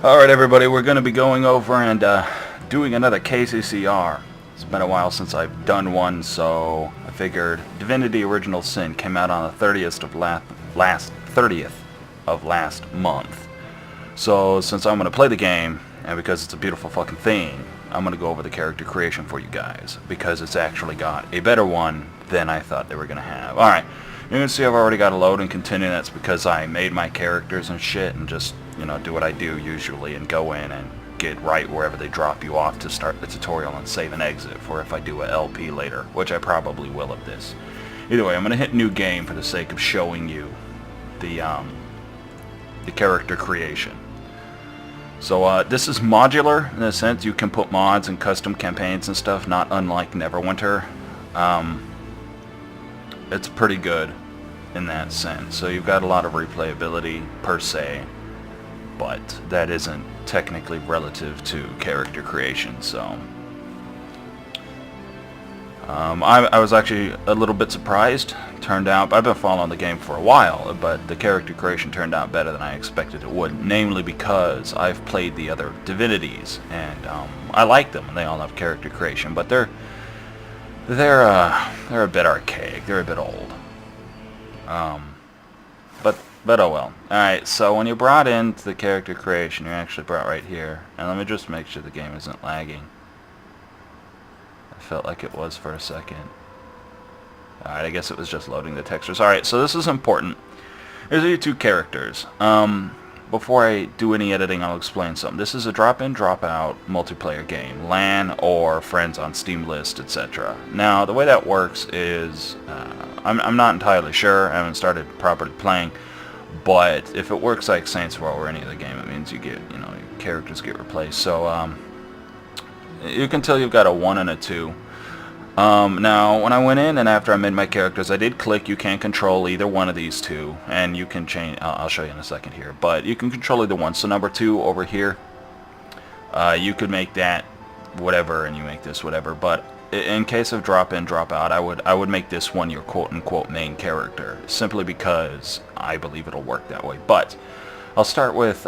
Alright everybody, we're going to be going over and doing another KCCR. It's been a while since I've done one, so I figured Divinity Original Sin came out on the 30th of last month. So since I'm going to play the game, and because it's a beautiful fucking theme, I'm going to go over the character creation for you guys, because it's actually got a better one than I thought they were going to have. Alright, you can see I've already got a load and continue. That's because I made my characters and shit and just, you know, do what I do usually and go in and get right wherever they drop you off to start the tutorial and save and exit for if I do a LP later, which I probably will of this. Either way, I'm going to hit new game for the sake of showing you the character creation. So this is modular in the sense you can put mods and custom campaigns and stuff, not unlike Neverwinter. It's pretty good in that sense. So you've got a lot of replayability per se, but that isn't technically relative to character creation. So I was actually a little bit surprised. Turned out, I've been following the game for a while, but the character creation turned out better than I expected it would, namely because I've played the other Divinities, and I like them, and they all have character creation, but they're a bit archaic, they're a bit old. But oh well. Alright, so when you're brought into the character creation, you're actually brought right here, and let me just make sure the game isn't lagging. I felt like it was for a second. Alright, I guess it was just loading the textures. Alright, so this is important. Here's your two characters. Before I do any editing, I'll explain something. This is a drop-in, drop-out multiplayer game. LAN or friends on Steam list, etc. Now, the way that works is, I'm not entirely sure. I haven't started properly playing. But if it works like Saints Row or any other game, it means you get, you know, your characters get replaced. So, you can tell you've got a 1 and a 2. Now, when I went in and after I made my characters, I did click. You can control either one of these two, and you can change. I'll show you in a second here, but you can control either one. So number 2 over here, you could make that whatever, and you make this whatever. But in case of drop in, drop out, I would make this one your quote unquote main character, simply because I believe it'll work that way. But I'll start with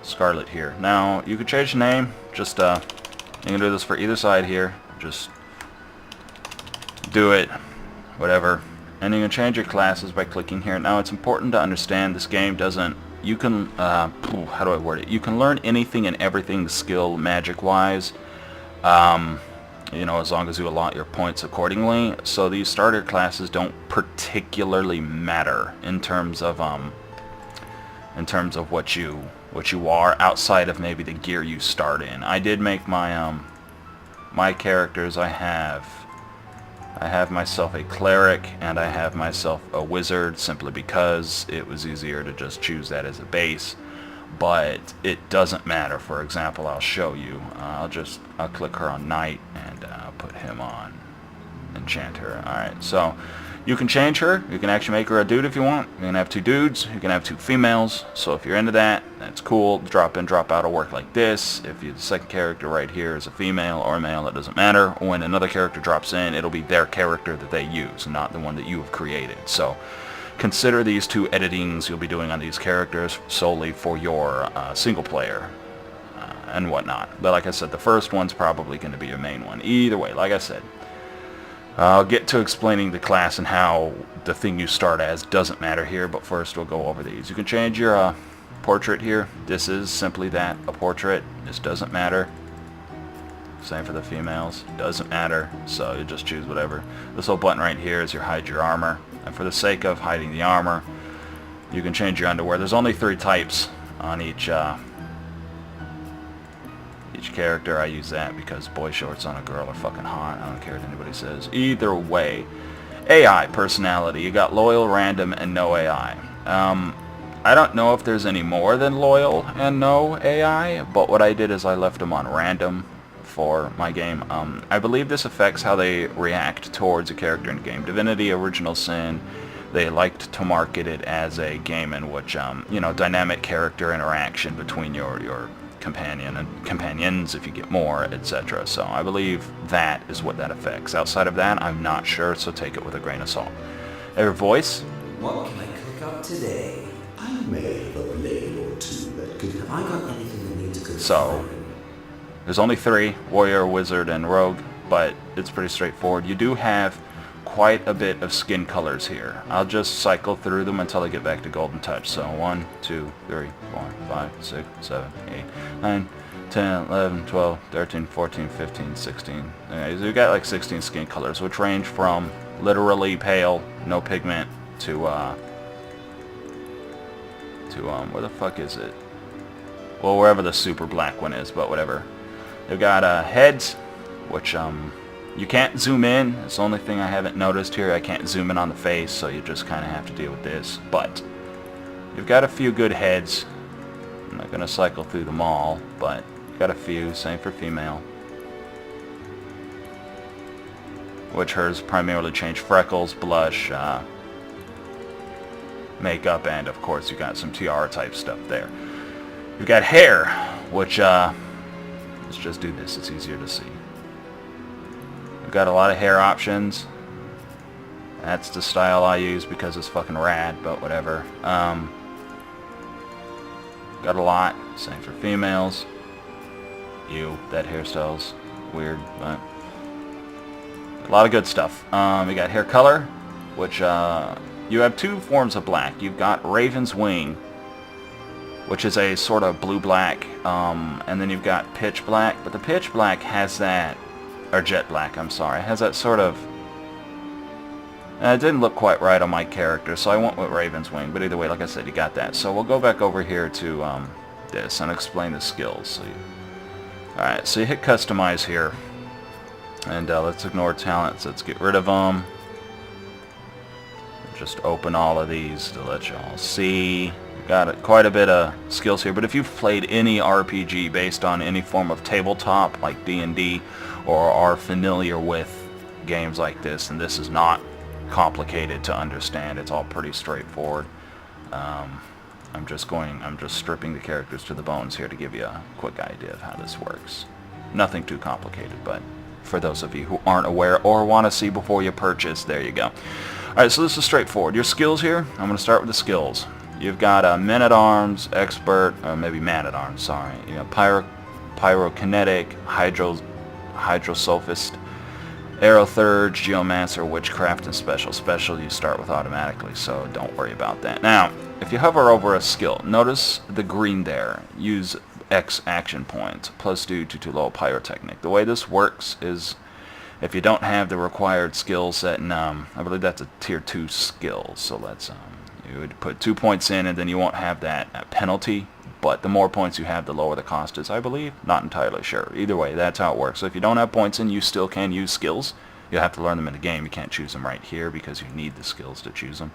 Scarlet here. Now you can change the name. Just you can do this for either side here. Just do it, whatever, and you can change your classes by clicking here. Now it's important to understand this game doesn't, you can how do I word it, you can learn anything and everything skill magic wise, you know, as long as you allot your points accordingly. So these starter classes don't particularly matter in terms of what you are outside of maybe the gear you start in. I did make my my characters. I have myself a cleric and I have myself a wizard, simply because it was easier to just choose that as a base. But it doesn't matter. For example, I'll show you. I'll click her on knight and put him on enchanter. Alright, so you can change her. You can actually make her a dude if you want. You can have 2 dudes. You can have 2 females. So if you're into that, that's cool. Drop in, drop out will work like this. If the second character right here is a female or a male, it doesn't matter. When another character drops in, it'll be their character that they use, not the one that you have created. So consider these 2 editings you'll be doing on these characters solely for your single player and whatnot. But like I said, the first one's probably going to be your main one. Either way, like I said, I'll get to explaining the class and how the thing you start as doesn't matter here, but first we'll go over these. You can change your portrait here. This is simply that, a portrait. This doesn't matter. Same for the females. Doesn't matter, so you just choose whatever. This little button right here is your hide your armor. And for the sake of hiding the armor, you can change your underwear. There's only 3 types on each character. I use that because boy shorts on a girl are fucking hot. I don't care what anybody says. Either way. AI, personality. You got loyal, random, and no AI. I don't know if there's any more than loyal and no AI, but what I did is I left them on random for my game. I believe this affects how they react towards a character in game. Divinity Original Sin, they liked to market it as a game in which, you know, dynamic character interaction between your companion and companions if you get more, etc. So I believe that is what that affects. Outside of that, I'm not sure, so take it with a grain of salt. Your voice? What can I cook up today? I may have a blade or two that could... Have I got anything that needs So there's only 3, Warrior, Wizard, and Rogue, but it's pretty straightforward. You do have quite a bit of skin colors here. I'll just cycle through them until I get back to Golden Touch. So 1, 2, 3, 4, 5, 6, 7, 8, 9, 10, 11, 12, 13, 14, 15, 16. Okay, so you've got like 16 skin colors, which range from literally pale, no pigment, to where the fuck is it? Well, wherever the super black one is, but whatever. They've got heads, which you can't zoom in. It's the only thing I haven't noticed here. I can't zoom in on the face, so you just kind of have to deal with this. But you've got a few good heads. I'm not going to cycle through them all, but you've got a few. Same for female. Which hers primarily change freckles, blush, makeup, and of course you got some tiara type stuff there. You've got hair, which let's just do this, it's easier to see. We've got a lot of hair options. That's the style I use because it's fucking rad, but whatever. Got a lot. Same for females. That hairstyle's weird, but a lot of good stuff. We got hair color, which you have 2 forms of black. You've got Raven's Wing, which is a sort of blue-black, and then you've got pitch black, but the pitch black has that, or jet black, I'm sorry, has that sort of, it didn't look quite right on my character, so I went with Raven's Wing, but either way, like I said, you got that. So we'll go back over here to this and explain the skills. Alright, so you hit customize here, and let's ignore talents, let's get rid of them. Just open all of these to let y'all see. Got quite a bit of skills here, but if you've played any RPG based on any form of tabletop like D&D, or are familiar with games like this, and this is not complicated to understand, it's all pretty straightforward. I'm just stripping the characters to the bones here to give you a quick idea of how this works. Nothing too complicated, but for those of you who aren't aware or want to see before you purchase, there you go. Alright, so this is straightforward. Your skills here, I'm going to start with the skills. You've got a Men-at-Arms, Expert, or maybe Man-at-Arms, sorry. You know, Pyrokinetic, Hydrosophist, Aerothurge, Geomancer, Witchcraft, and Special. Special you start with automatically, so don't worry about that. Now, if you hover over a skill, notice the green there. Use X action points, plus due to low Pyrotechnic. The way this works is if you don't have the required skill set, and I believe that's a tier 2 skill, so let's you would put 2 points in, and then you won't have that penalty, but the more points you have, the lower the cost is, I believe. Not entirely sure. Either way, that's how it works. So if you don't have points in, you still can use skills. You'll have to learn them in the game. You can't choose them right here because you need the skills to choose them,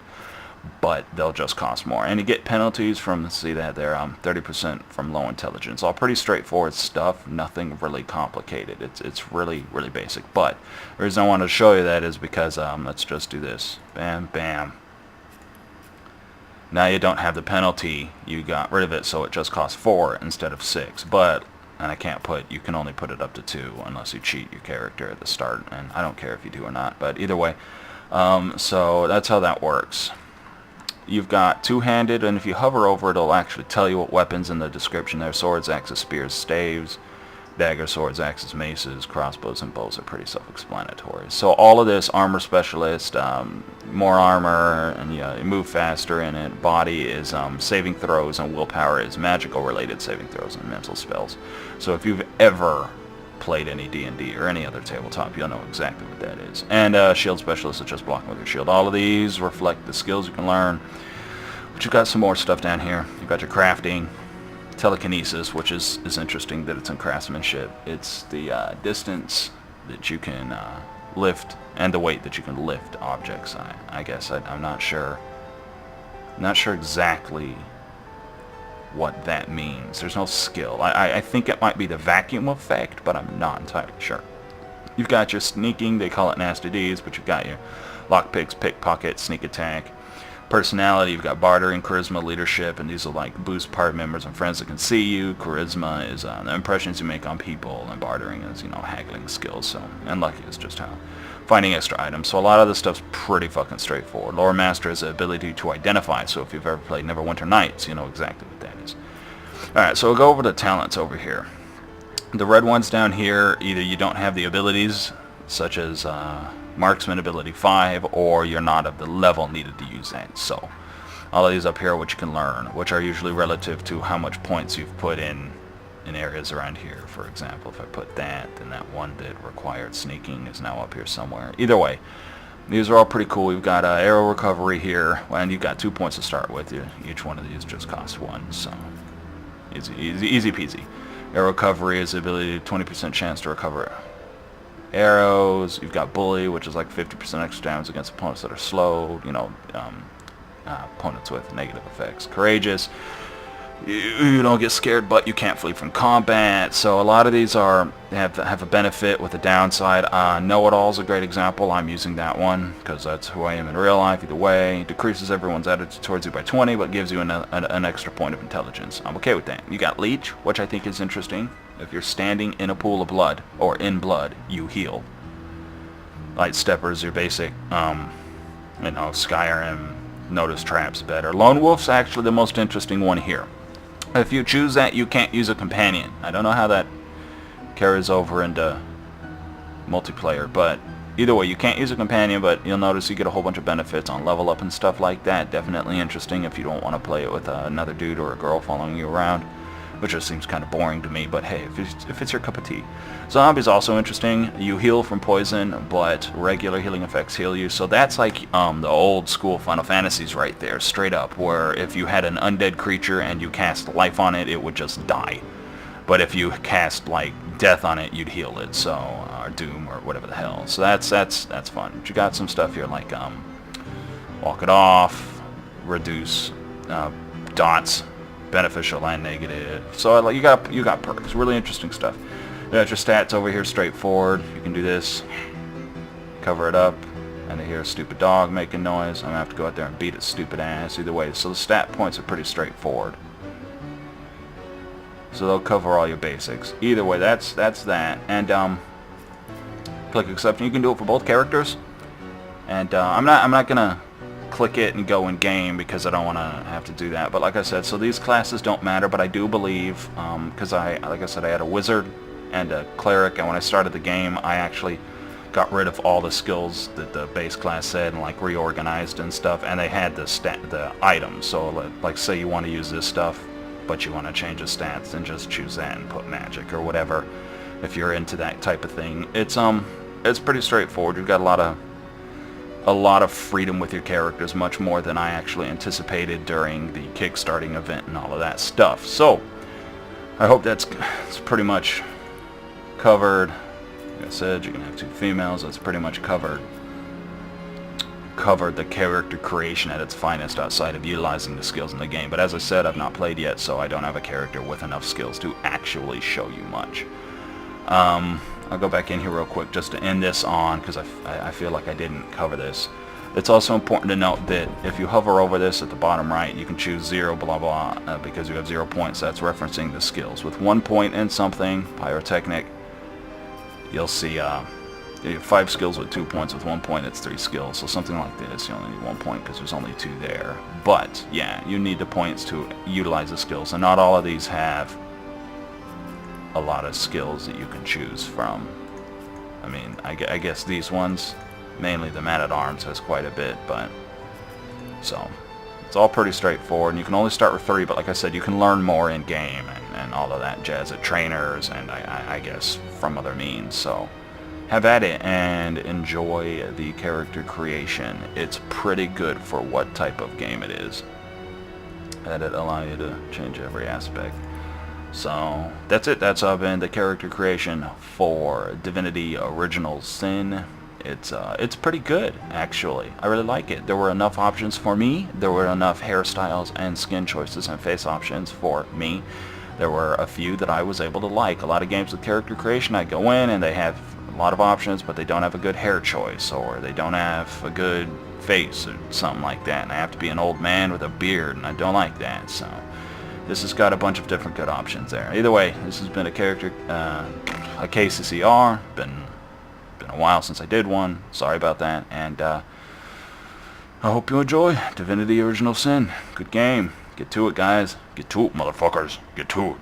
but they'll just cost more. And you get penalties from, see that there, 30% from low intelligence. All pretty straightforward stuff, nothing really complicated. It's really, really basic. But the reason I wanted to show you that is because, let's just do this. Bam, bam. Now you don't have the penalty, you got rid of it, so it just costs 4 instead of 6. But, and I can't you can only put it up to 2 unless you cheat your character at the start, and I don't care if you do or not, but either way. So that's how that works. You've got two-handed, and if you hover over it, it'll actually tell you what weapons in the description there. Swords, axes, spears, staves, dagger, swords, axes, maces, crossbows, and bows are pretty self-explanatory. So all of this, armor specialist, more armor, and you move faster in it. Body is saving throws, and willpower is magical-related saving throws and mental spells. So if you've ever played any D&D or any other tabletop, you'll know exactly what that is. And shield specialist is just blocking with your shield. All of these reflect the skills you can learn. But you've got some more stuff down here. You've got your crafting, telekinesis, which is interesting that it's in craftsmanship. It's the distance that you can lift and the weight that you can lift objects. I guess I'm not sure. Not sure exactly what that means. There's no skill. I think it might be the vacuum effect, but I'm not entirely sure. You've got your sneaking, they call it nasty deeds, but you've got your lockpicks, pickpocket, sneak attack. Personality, you've got bartering, charisma, leadership, and these are like boost party members and friends that can see you. Charisma is the impressions you make on people, and bartering is, haggling skills. So, and lucky is just how finding extra items. So a lot of this stuff's pretty fucking straightforward. Lore Master has the ability to identify, so if you've ever played Neverwinter Nights, you know exactly what that is. Alright, so we'll go over the talents over here. The red ones down here, either you don't have the abilities, such as Marksman Ability 5, or you're not of the level needed to use that. So, all of these up here are what you can learn, which are usually relative to how much points you've put in areas around here. For example, if I put that, then that one that required sneaking is now up here somewhere. Either way, these are all pretty cool. We've got arrow recovery here, and you've got 2 points to start with. Each one of these just costs 1, so easy peasy. Arrow recovery is the ability, 20% chance to recover arrows. You've got bully, which is like 50% extra damage against opponents that are slowed. You know, opponents with negative effects. Courageous, you don't get scared, but you can't flee from combat. So a lot of these have a benefit with a downside. Know-it-all is a great example. I'm using that one because that's who I am in real life. Either way, decreases everyone's attitude towards you by 20, but gives you an extra point of intelligence. I'm okay with that. You got leech, which I think is interesting. If you're standing in a pool of blood or in blood, you heal. Light Stepper is your basic, Skyrim. Notice traps better. Lone Wolf's actually the most interesting one here. If you choose that, you can't use a companion. I don't know how that carries over into multiplayer, but either way, you can't use a companion, but you'll notice you get a whole bunch of benefits on level up and stuff like that. Definitely interesting if you don't want to play it with another dude or a girl following you around, which just seems kind of boring to me, but hey, if it's your cup of tea. Zombie's also interesting. You heal from poison, but regular healing effects heal you, so that's like the old school Final Fantasies right there, straight up, where if you had an undead creature and you cast life on it, it would just die. But if you cast like death on it, you'd heal it, so, or doom, or whatever the hell. So that's fun. But you got some stuff here like walk it off, reduce dots, beneficial and negative. So you got perks. Really interesting stuff. You got your stats over here, straightforward. You can do this, cover it up, and I hear a stupid dog making noise. I'm gonna have to go out there and beat its stupid ass. Either way, so the stat points are pretty straightforward. So they'll cover all your basics. Either way, that's that. And click accept. You can do it for both characters. And I'm not gonna click it and go in game because I don't want to have to do that. But like I said, so these classes don't matter, but I do believe, because like I said, I had a wizard and a cleric, and when I started the game, I actually got rid of all the skills that the base class said and like reorganized and stuff, and they had the items. So like say you want to use this stuff, but you want to change the stats, then just choose that and put magic or whatever if you're into that type of thing. It's pretty straightforward. You've got a lot of freedom with your characters, much more than I actually anticipated during the kickstarting event and all of that stuff. So I hope it's pretty much covered. Like I said, you can have 2 females. That's pretty much covered the character creation at its finest outside of utilizing the skills in the game. But as I said, I've not played yet, so I don't have a character with enough skills to actually show you much. I'll go back in here real quick just to end this on, because I feel like I didn't cover this. It's also important to note that if you hover over this at the bottom right, you can choose 0 blah blah because you have 0 points. That's referencing the skills. With 1 point in something, pyrotechnic, you'll see you have 5 skills with 2 points. With 1 point, it's 3 skills. So something like this, you only need 1 point because there's only 2 there. But yeah, you need the points to utilize the skills, and not all of these have a lot of skills that you can choose from. I mean, I guess these ones, mainly the Man-at-Arms, has quite a bit, but so it's all pretty straightforward. And you can only start with 3, but like I said, you can learn more in game and all of that jazz at trainers and I guess from other means. So have at it and enjoy the character creation. It's pretty good for what type of game it is, and it allows you to change every aspect. So that's it. That's been the character creation for Divinity Original Sin. It's pretty good, actually. I really like it. There were enough options for me. There were enough hairstyles and skin choices and face options for me. There were a few that I was able to like. A lot of games with character creation, I go in and they have a lot of options, but they don't have a good hair choice, or they don't have a good face, or something like that. And I have to be an old man with a beard, and I don't like that. So this has got a bunch of different good options there. Either way, this has been a KCCR. Been a while since I did one. Sorry about that. And I hope you enjoy Divinity Original Sin. Good game. Get to it, guys. Get to it, motherfuckers. Get to it.